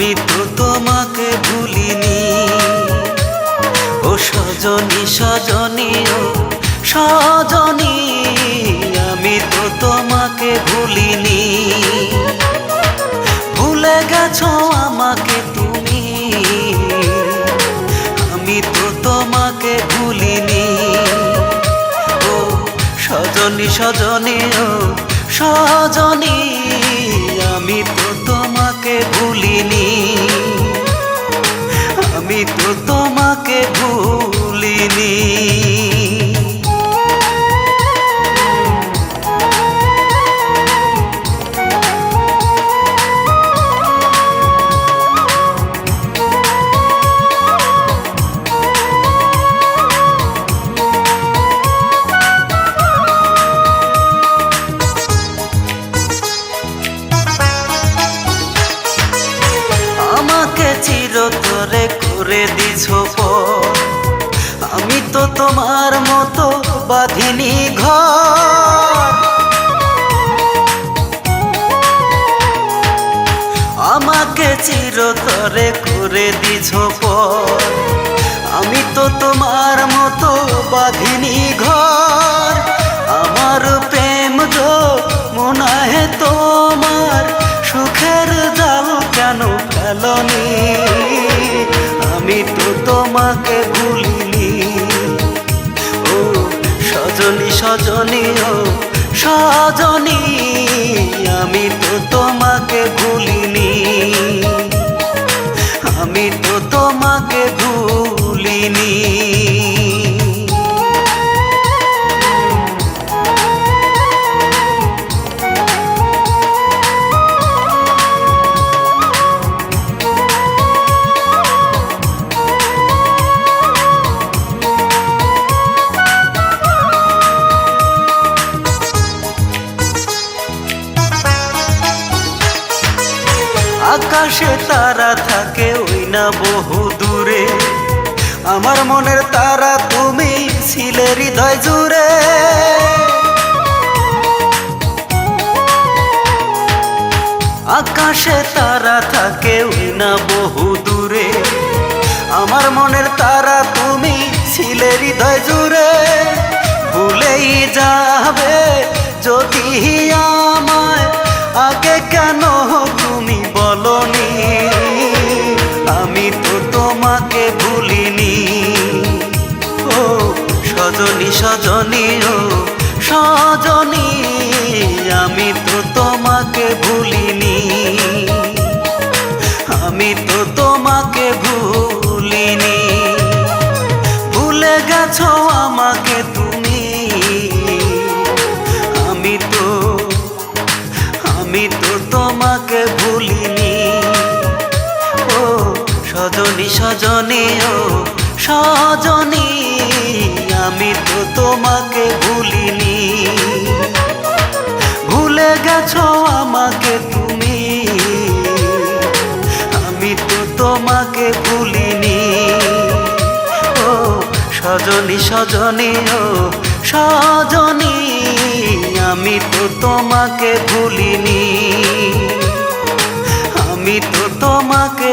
আমি তো তোমাকে ভুলিনি। ও সজনী সজনী ও সজনী, আমি তো তোমাকে ভুলিনি। ভুলে গেছো আমাকে তুমি, আমি তো তোমাকে ভুলিনি। ও সজনী সজনী ও সজনী, আমি তো তোমাকে ভুলিনি। আমি তো তোমাকে ভুলিনি। চিরতরে করে দিছো পর, আমি তো তোমার মতো বাঁধিনি ঘর। আমাকে চিরতরে করে দিছো পর, আমি তো তোমার মতো বাঁধিনি ঘর। আমার প্রেম যো মনে হয় তোমার, সুখের জাল কেন ফেলনি? আমি তো তোমাকে ভুলিনি। ও সজনী সজনী ও সজনী, আমি তো তোমাকে ভুলিনি। আমি তো তোমাকে ভুলিনি। আকাশে তারা থাকে ওই না বহু দূরে, আমার মনের তারা তুমি ছিলে হৃদয় জুড়ে। আকাশে তারা থাকে ওই না বহু দূরে, আমার মনের তারা তুমি ছিলে হৃদয় জুড়ে। ভুলেই যাবে যদি আমায়, আগে কেন তুমি বলনি? আমি তো তোমাকে ভুলিনি। ও সজনী সজনী ও সজনী, আমি তো তোমাকে ভুলিনি। আমি তো তোমাকে ভুলিনি। ভুলে গেছো আমাকে তুমি, আমি তো তোমাকে ভুলিনি। ও সজনী সজনী ও সজনী, আমি তো তোমাকে ভুলিনি। ভুলে গেছো আমাকে তুমি, আমি তো তোমাকে ভুলিনি। ও সজনী সজনী ও সজনী, আমি তো তোমাকে ভুলিনি। আমি তো তোমাকে